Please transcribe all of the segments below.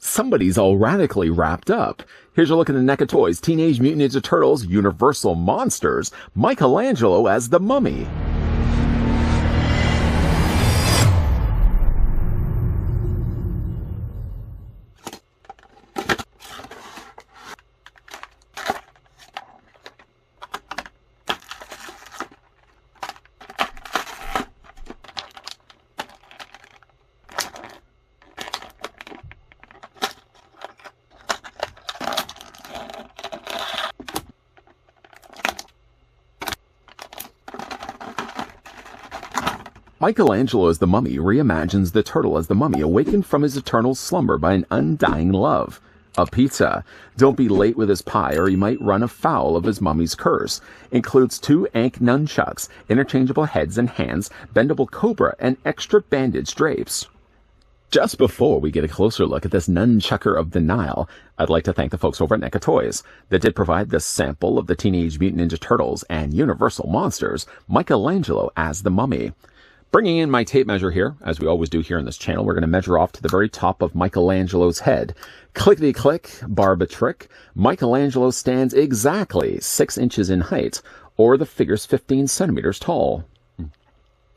Somebody's all radically wrapped up. Here's a look at the NECA Toys Teenage Mutant Ninja Turtles Universal Monsters, Michelangelo as the Mummy. Michelangelo as the Mummy reimagines the turtle as the mummy awakened from his eternal slumber by an undying love. A pizza. Don't be late with his pie or you might run afoul of his mummy's curse. Includes 2 Ankh nunchucks, interchangeable heads and hands, bendable cobra, and extra bandage drapes. Just before we get a closer look at this nunchucker of the Nile, I'd like to thank the folks over at NECA Toys that did provide this sample of the Teenage Mutant Ninja Turtles and Universal Monsters, Michelangelo as the Mummy. Bringing in my tape measure here, as we always do here on this channel, we're going to measure off to the very top of Michelangelo's head. Clickety-click, barba-trick, Michelangelo stands exactly 6 inches in height, or the figure's 15 centimeters tall.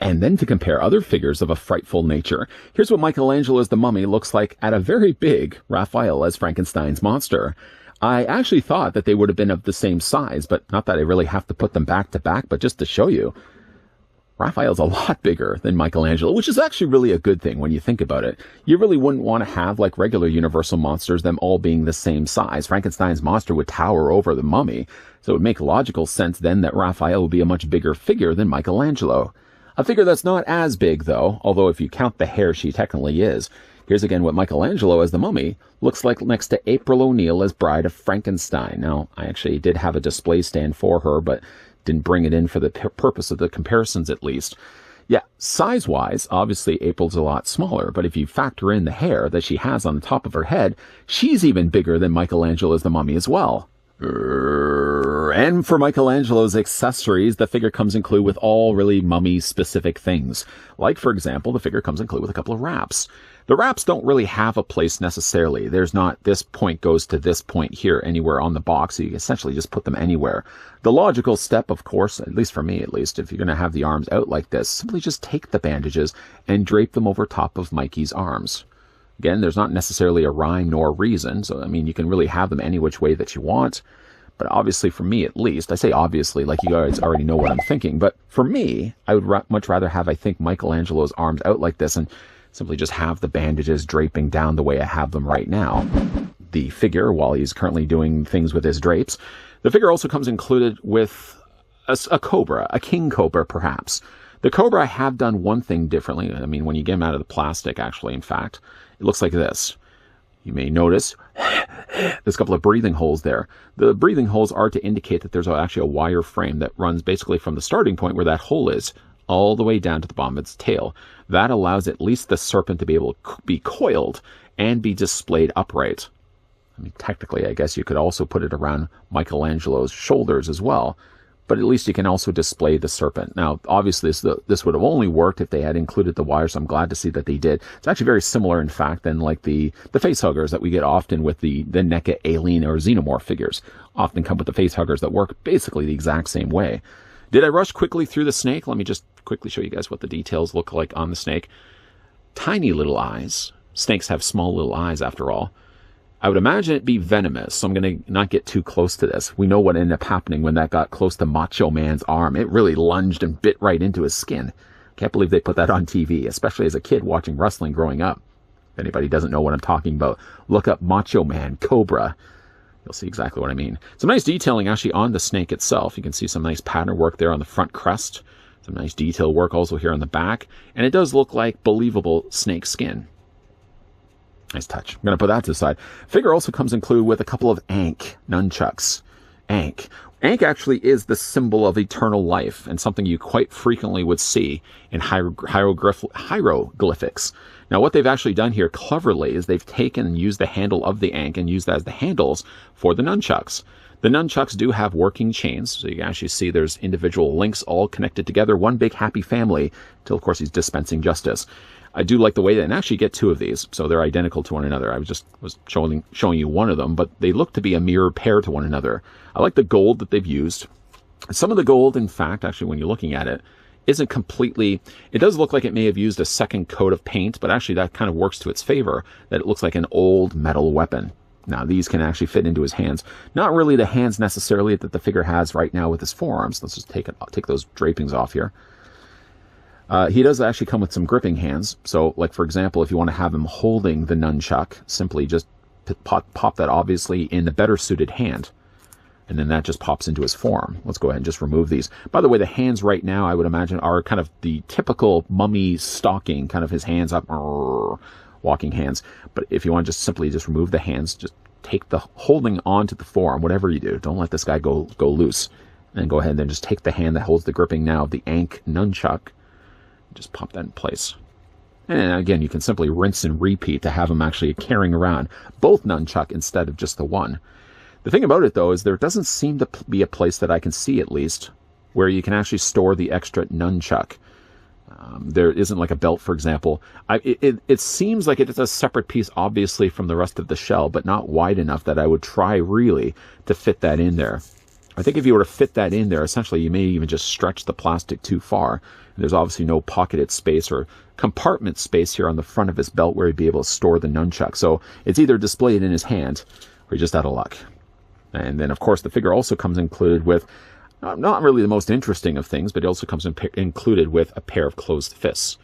And then to compare other figures of a frightful nature, here's what Michelangelo as the Mummy looks like at a very big Raphael as Frankenstein's monster. I actually thought that they would have been of the same size, but not that I really have to put them back to back, but just to show you. Raphael's a lot bigger than Michelangelo, which is actually really a good thing when you think about it. You really wouldn't want to have, like regular Universal monsters, them all being the same size. Frankenstein's monster would tower over the mummy, so it would make logical sense then that Raphael would be a much bigger figure than Michelangelo. A figure that's not as big, though, although if you count the hair, she technically is. Here's again what Michelangelo as the Mummy looks like next to April O'Neil as Bride of Frankenstein. Now, I actually did have a display stand for her, but didn't bring it in for the purpose of the comparisons at least. Yeah, size-wise, obviously April's a lot smaller, but if you factor in the hair that she has on the top of her head, she's even bigger than Michelangelo as the Mummy as well. And for Michelangelo's accessories, the figure comes included with all really mummy-specific things. Like, for example, the figure comes included with a couple of wraps. The wraps don't really have a place necessarily. There's not this point goes to this point here anywhere on the box, so you essentially just put them anywhere. The logical step, of course, at least for me at least, if you're going to have the arms out like this, simply just take the bandages and drape them over top of Mikey's arms. Again, there's not necessarily a rhyme nor reason, so I mean, you can really have them any which way that you want. But obviously, for me at least, I say obviously like you guys already know what I'm thinking, but for me, I would much rather have, I think, Michelangelo's arms out like this and simply just have the bandages draping down the way I have them right now. The figure, while he's currently doing things with his drapes, the figure also comes included with a cobra, a king cobra perhaps. The cobra I have done one thing differently. I mean, when you get him out of the plastic, actually, in fact, it looks like this. You may notice there's a couple of breathing holes there. The breathing holes are to indicate that there's actually a wire frame that runs basically from the starting point where that hole is all the way down to the bottom of its tail. That allows at least the serpent to be able to be coiled and be displayed upright. I mean, technically, I guess you could also put it around Michelangelo's shoulders as well, but at least you can also display the serpent. Now, obviously, this would have only worked if they had included the wire, so I'm glad to see that they did. It's actually very similar, in fact, than like the face huggers that we get often with the NECA alien or xenomorph figures. Often come with the face huggers that work basically the exact same way. Did I rush quickly through the snake? Let me just quickly show you guys what the details look like on the snake. Tiny little eyes. Snakes have small little eyes, after all. I would imagine it be venomous, so I'm going to not get too close to this. We know what ended up happening when that got close to Macho Man's arm. It really lunged and bit right into his skin. Can't believe they put that on TV, especially as a kid watching wrestling growing up. If anybody doesn't know what I'm talking about, look up Macho Man Cobra. You'll see exactly what I mean. Some nice detailing actually on the snake itself. You can see some nice pattern work there on the front crest. Some nice detail work also here on the back. And it does look like believable snake skin. Nice touch. I'm going to put that to the side. Figure also comes included with a couple of Ankh nunchucks. Ankh. Ankh actually is the symbol of eternal life and something you quite frequently would see in hieroglyphics. Now, what they've actually done here cleverly is they've taken and used the handle of the Ankh and used that as the handles for the nunchucks. The nunchucks do have working chains, so you can actually see there's individual links all connected together, one big happy family, till of course he's dispensing justice. I do like the way that, and actually get two of these, so they're identical to one another. I was showing you one of them, but they look to be a mirror pair to one another. I like the gold that they've used. Some of the gold, in fact, actually, when you're looking at it, isn't completely, it does look like it may have used a second coat of paint, but actually that kind of works to its favor, that it looks like an old metal weapon. Now, these can actually fit into his hands. Not really the hands necessarily that the figure has right now with his forearms. Let's just take those drapings off here. He does actually come with some gripping hands. So, like, for example, if you want to have him holding the nunchuck, simply just pop that obviously in the better suited hand. And then that just pops into his forearm. Let's go ahead and just remove these. By the way, the hands right now, I would imagine, are kind of the typical mummy stalking, kind of his hands up, walking hands. But if you want to just simply just remove the hands, just take the holding onto the forearm, whatever you do. Don't let this guy go loose. And then go ahead and then just take the hand that holds the gripping now of the Ankh nunchuck. Just pop that in place. And again, you can simply rinse and repeat to have him actually carrying around both nunchuck instead of just the one. The thing about it, though, is there doesn't seem to be a place that I can see, at least, where you can actually store the extra nunchuck. There isn't like a belt, for example. It seems like it is a separate piece, obviously, from the rest of the shell, but not wide enough that I would try, really, to fit that in there. I think if you were to fit that in there, essentially, you may even just stretch the plastic too far. There's obviously no pocketed space or compartment space here on the front of his belt where he'd be able to store the nunchuck. So it's either displayed in his hand or you're just out of luck. And then, of course, the figure also comes included with, not really the most interesting of things, but it also comes included with a pair of closed fists.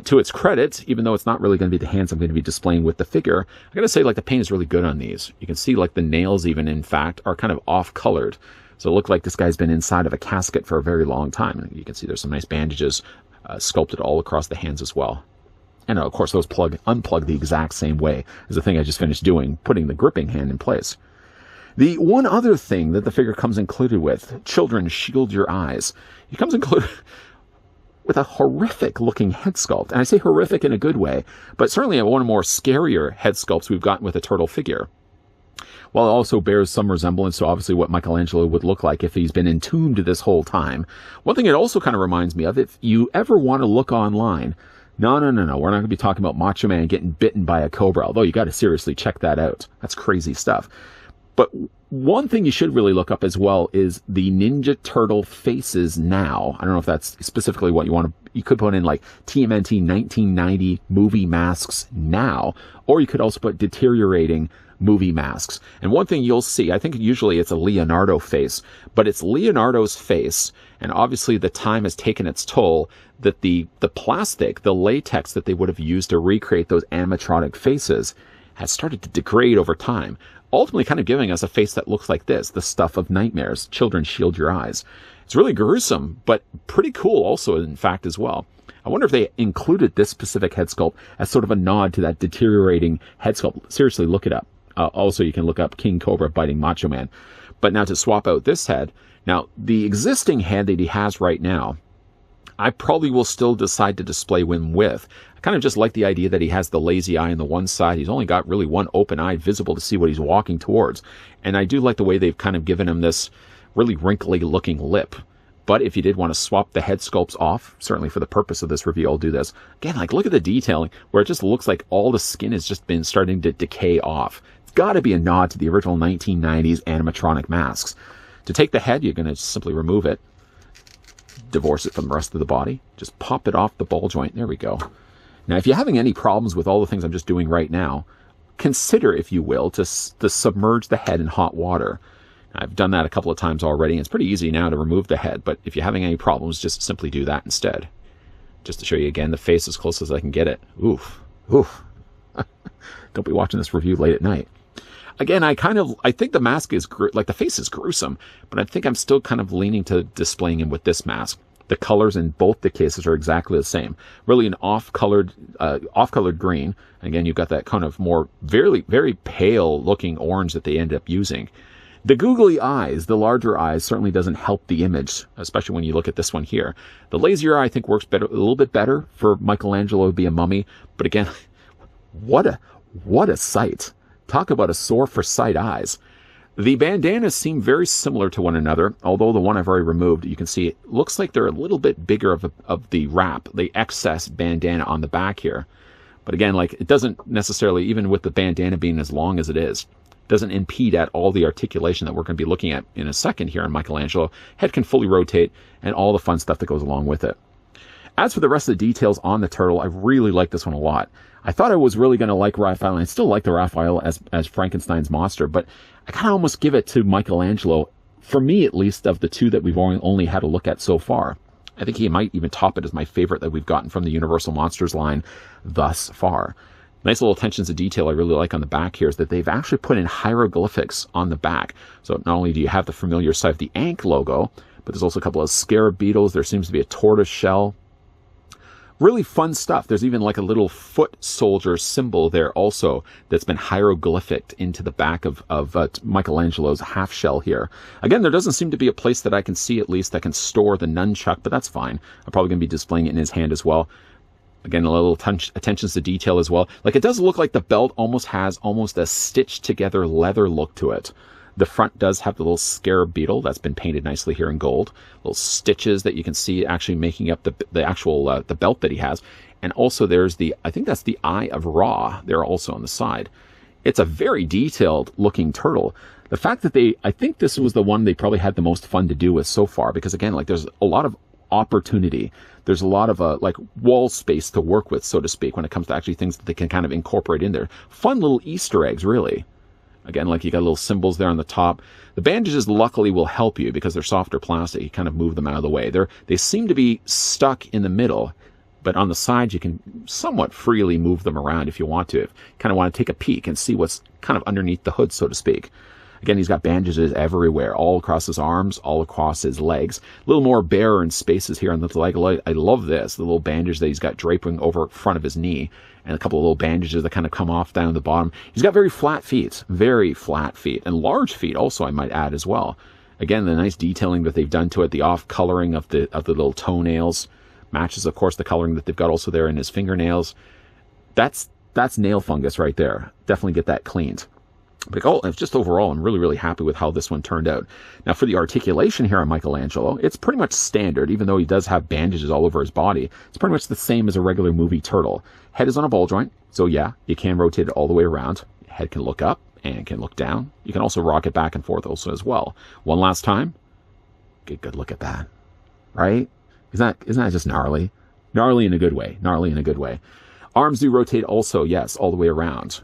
To its credit, even though it's not really going to be the hands I'm going to be displaying with the figure, I got to say, like, the paint is really good on these. You can see, like, the nails even, in fact, are kind of off-colored. So it looked like this guy's been inside of a casket for a very long time. And you can see there's some nice bandages sculpted all across the hands as well. And, of course, those unplug the exact same way as the thing I just finished doing, putting the gripping hand in place. The one other thing that the figure comes included with, children, shield your eyes. He comes included with a horrific-looking head sculpt. And I say horrific in a good way, but certainly one of the more scarier head sculpts we've gotten with a turtle figure. While it also bears some resemblance to obviously what Michelangelo would look like if he's been entombed this whole time. One thing it also kind of reminds me of, if you ever want to look online, no, we're not going to be talking about Macho Man getting bitten by a cobra, although you got to seriously check that out. That's crazy stuff. But one thing you should really look up as well is the Ninja Turtle faces now. I don't know if that's specifically what you want to, you could put in like TMNT 1990 movie masks now, or you could also put deteriorating movie masks. And one thing you'll see, I think usually it's a Leonardo face, but it's Leonardo's face, and obviously the time has taken its toll, that the plastic, the latex that they would have used to recreate those animatronic faces has started to degrade over time, ultimately kind of giving us a face that looks like this, the stuff of nightmares. Children, shield your eyes. It's really gruesome, but pretty cool also, in fact, as well. I wonder if they included this specific head sculpt as sort of a nod to that deteriorating head sculpt. Seriously, look it up. Also, you can look up King Cobra biting Macho Man. But now to swap out this head, now the existing head that he has right now, I probably will still decide to display him with. I kind of just like the idea that he has the lazy eye on the one side. He's only got really one open eye visible to see what he's walking towards. And I do like the way they've kind of given him this really wrinkly looking lip. But if you did want to swap the head sculpts off, certainly for the purpose of this review, I'll do this. Again, like, look at the detailing where it just looks like all the skin has just been starting to decay off. It's got to be a nod to the original 1990s animatronic masks. To take the head, you're going to simply remove it, divorce it from the rest of the body, just pop it off the ball joint. There we go. Now, if you're having any problems with all the things I'm just doing right now, consider, if you will, to submerge the head in hot water. I've done that a couple of times already, and it's pretty easy now to remove the head, but if you're having any problems, just simply do that instead. Just to show you again, the face as close as I can get it. Oof. Oof. Don't be watching this review late at night. Again, I think the mask is, like, the face is gruesome, but I think I'm still kind of leaning to displaying him with this mask. The colors in both the cases are exactly the same. Really an off-colored green. Again, you've got that kind of more very, very pale-looking orange that they end up using. The googly eyes, the larger eyes, certainly doesn't help the image, especially when you look at this one here. The lazier eye, I think, works better, a little bit better for Michelangelo to be a mummy. But again, what a sight. Talk about a sore for sight eyes. The bandanas seem very similar to one another, although the one I've already removed, you can see it looks like they're a little bit bigger of the wrap, the excess bandana on the back here. But again, like, it doesn't necessarily, even with the bandana being as long as it is, doesn't impede at all the articulation that we're going to be looking at in a second here on Michelangelo. Head can fully rotate and all the fun stuff that goes along with it. As for the rest of the details on the turtle, I really like this one a lot. I thought I was really going to like Raphael, and I still like the Raphael as Frankenstein's monster, but I kind of almost give it to Michelangelo, for me at least, of the two that we've only had a look at so far. I think he might even top it as my favorite that we've gotten from the Universal Monsters line thus far. Nice little attentions to detail I really like on the back here is that they've actually put in hieroglyphics on the back. So not only do you have the familiar side of the Ankh logo, but there's also a couple of scarab beetles. There seems to be a tortoise shell. Really fun stuff. There's even like a little foot soldier symbol there also that's been hieroglyphicked into the back of Michelangelo's half shell here. Again, there doesn't seem to be a place that I can see at least that can store the nunchuck, but that's fine. I'm probably going to be displaying it in his hand as well. Again, a little attentions to detail as well. Like, it does look like the belt almost has a stitched together leather look to it. The front does have the little scarab beetle that's been painted nicely here in gold. Little stitches that you can see actually making up the actual the belt that he has. And also there's I think that's the Eye of Ra there also on the side. It's a very detailed looking turtle. The fact that I think this was the one they probably had the most fun to do with so far, because again, like, there's a lot of opportunity. There's a lot of like wall space to work with, so to speak, when it comes to actually things that they can kind of incorporate in there. Fun little Easter eggs, really. Again, like, you got little symbols there on the top. The bandages luckily will help you because they're softer plastic. You kind of move them out of the way. They seem to be stuck in the middle, but on the sides you can somewhat freely move them around if you want to. If you kind of want to take a peek and see what's kind of underneath the hood, so to speak. Again, he's got bandages everywhere, all across his arms, all across his legs. A little more bare in spaces here on the leg. I love this, the little bandage that he's got draping over front of his knee, and a couple of little bandages that kind of come off down the bottom. He's got very flat feet, and large feet also, I might add as well. Again, the nice detailing that they've done to it, the off-coloring of the little toenails, matches, of course, the coloring that they've got also there in his fingernails. That's nail fungus right there. Definitely get that cleaned. But just overall, I'm really, really happy with how this one turned out. Now, for the articulation here on Michelangelo, it's pretty much standard, even though he does have bandages all over his body. It's pretty much the same as a regular movie turtle. Head is on a ball joint, so yeah, you can rotate it all the way around. Head can look up and can look down. You can also rock it back and forth also as well. One last time. Get a good look at that. Right? Isn't that just gnarly? Gnarly in a good way. Gnarly in a good way. Arms do rotate also, yes, all the way around.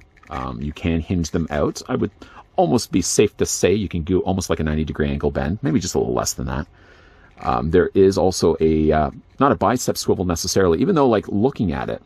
You can hinge them out. I would almost be safe to say you can do almost like a 90-degree angle bend, maybe just a little less than that. There is also not a bicep swivel necessarily, even though, like, looking at it,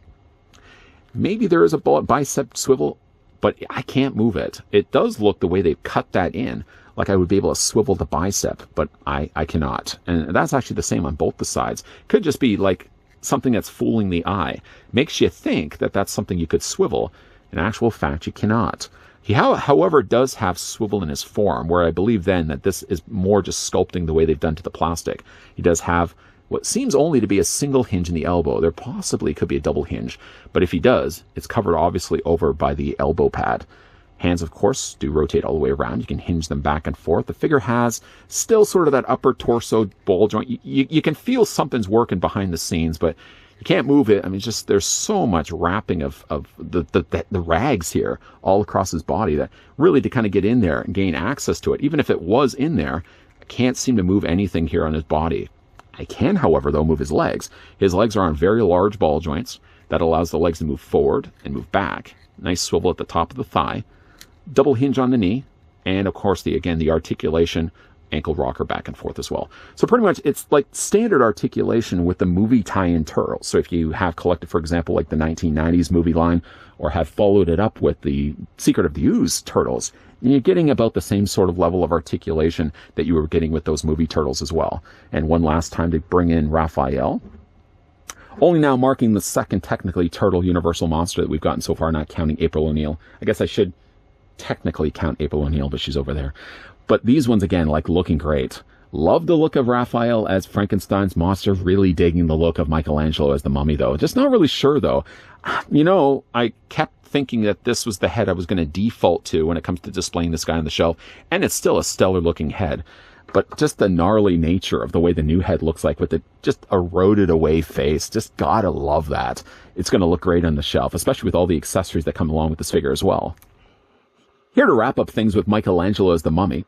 maybe there is a bicep swivel, but I can't move it. It does look the way they've cut that in, like I would be able to swivel the bicep, but I cannot. And that's actually the same on both the sides. Could just be like something that's fooling the eye. Makes you think that that's something you could swivel. In actual fact, you cannot. He, however, does have swivel in his form, where I believe then that this is more just sculpting the way they've done to the plastic. He does have what seems only to be a single hinge in the elbow. There possibly could be a double hinge, but if he does, it's covered obviously over by the elbow pad. Hands, of course, do rotate all the way around. You can hinge them back and forth. The figure has still sort of that upper torso ball joint. You can feel something's working behind the scenes, but you can't move it. I mean, just there's so much wrapping of the rags here all across his body that really to kind of get in there and gain access to it, even if it was in there, I can't seem to move anything here on his body. I can, however, though, move his legs. His legs are on very large ball joints. That allows the legs to move forward and move back. Nice swivel at the top of the thigh. Double hinge on the knee. And, of course, the articulation, ankle rocker back and forth as well. So pretty much it's like standard articulation with the movie tie-in turtle. So if you have collected, for example, like the 1990s movie line, or have followed it up with the Secret of the Ooze turtles, you're getting about the same sort of level of articulation that you were getting with those movie turtles as well. And one last time to bring in Raphael. Only now marking the second technically turtle universal monster that we've gotten so far, not counting April O'Neil. I guess I should technically count April O'Neil, but she's over there. But these ones, again, like looking great. Love the look of Raphael as Frankenstein's monster. Really digging the look of Michelangelo as the mummy, though. Just not really sure, though. You know, I kept thinking that this was the head I was going to default to when it comes to displaying this guy on the shelf, and it's still a stellar looking head. But just the gnarly nature of the way the new head looks like with the just eroded away face, just gotta love that. It's going to look great on the shelf, especially with all the accessories that come along with this figure as well. Here to wrap up things with Michelangelo as the Mummy,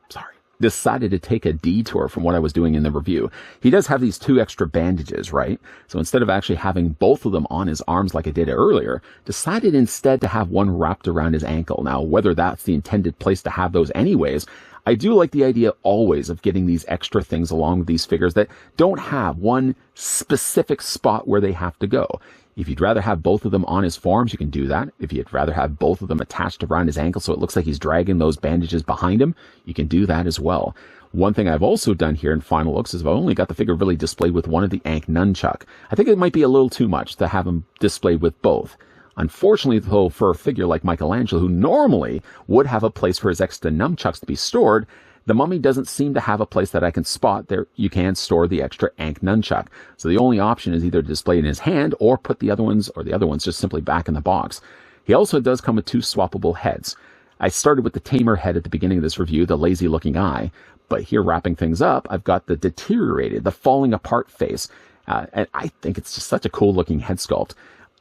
decided to take a detour from what I was doing in the review. He does have these 2 extra bandages, right? So instead of actually having both of them on his arms like I did earlier, decided instead to have one wrapped around his ankle. Now, whether that's the intended place to have those anyways, I do like the idea always of getting these extra things along with these figures that don't have one specific spot where they have to go. If you'd rather have both of them on his forearms, you can do that. If you'd rather have both of them attached around his ankle so it looks like he's dragging those bandages behind him, you can do that as well. One thing I've also done here in final looks is I've only got the figure really displayed with one of the Ankh nunchuck. I think it might be a little too much to have him displayed with both. Unfortunately, though, for a figure like Michelangelo, who normally would have a place for his extra nunchucks to be stored, the Mummy doesn't seem to have a place that I can spot there. You can store the extra Ankh nunchuck. So the only option is either to display it in his hand or put the other ones just simply back in the box. He also does come with 2 swappable heads. I started with the tamer head at the beginning of this review, the lazy looking eye, but here wrapping things up, I've got the deteriorated, the falling apart face. And I think it's just such a cool looking head sculpt.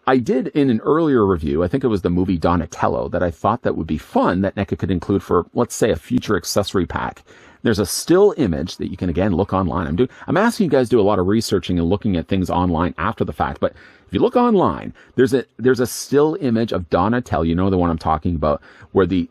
I did in an earlier review, I think it was the movie Donatello, that I thought that would be fun that NECA could include for, let's say, a future accessory pack. There's a still image that you can, again, look online. I'm asking you guys to do a lot of researching and looking at things online after the fact, but if you look online, there's a still image of Donatello, you know the one I'm talking about, where the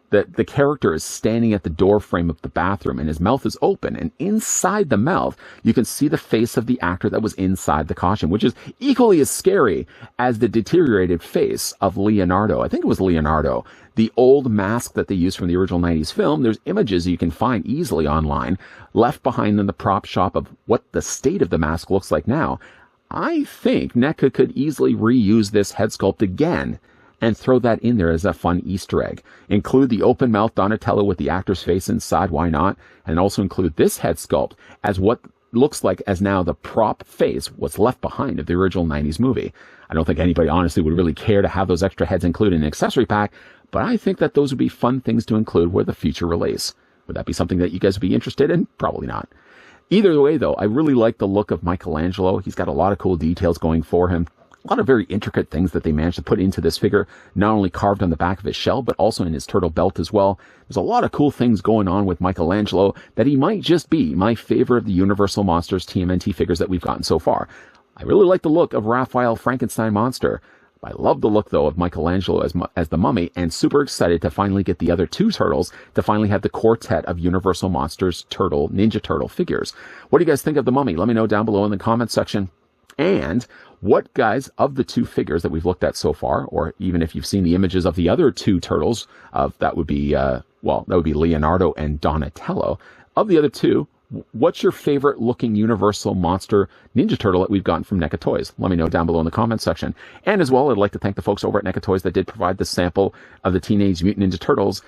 character is standing at the door frame of the bathroom and his mouth is open, and inside the mouth, you can see the face of the actor that was inside the costume, which is equally as scary as the deteriorated face of Leonardo. I think it was Leonardo. The old mask that they used from the original 90s film, there's images you can find easily online, left behind in the prop shop of what the state of the mask looks like now. I think NECA could easily reuse this head sculpt again and throw that in there as a fun Easter egg. Include the open mouth Donatello with the actor's face inside, why not? And also include this head sculpt as what looks like as now the prop face, what's left behind of the original 90s movie. I don't think anybody honestly would really care to have those extra heads included in an accessory pack, but I think that those would be fun things to include with a future release. Would that be something that you guys would be interested in? Probably not. Either way, though, I really like the look of Michelangelo. He's got a lot of cool details going for him. A lot of very intricate things that they managed to put into this figure, not only carved on the back of his shell, but also in his turtle belt as well. There's a lot of cool things going on with Michelangelo that he might just be my favorite of the Universal Monsters TMNT figures that we've gotten so far. I really like the look of Raphael Frankenstein Monster. I love the look, though, of Michelangelo as the Mummy, and super excited to finally get the other 2 turtles, to finally have the quartet of Universal Monsters Ninja Turtle figures. What do you guys think of the Mummy? Let me know down below in the comments section. And what, guys, of the 2 figures that we've looked at so far, or even if you've seen the images of the other 2 turtles, that would be Leonardo and Donatello. Of the other 2, what's your favorite looking Universal Monster Ninja Turtle that we've gotten from NECA Toys? Let me know down below in the comments section. And as well, I'd like to thank the folks over at NECA Toys that did provide the sample of the Teenage Mutant Ninja Turtles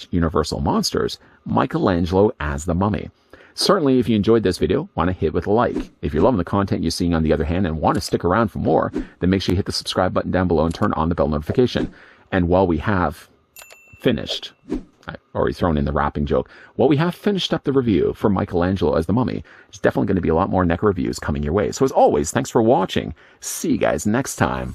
/ Universal Monsters, Michelangelo as the Mummy. Certainly, if you enjoyed this video, want to hit with a like. If you're loving the content you're seeing on the other hand and want to stick around for more, then make sure you hit the subscribe button down below and turn on the bell notification. And while we have finished, I've already thrown in the wrapping joke. While we have finished up the review for Michelangelo as the Mummy, there's definitely going to be a lot more NECA reviews coming your way. So as always, thanks for watching. See you guys next time.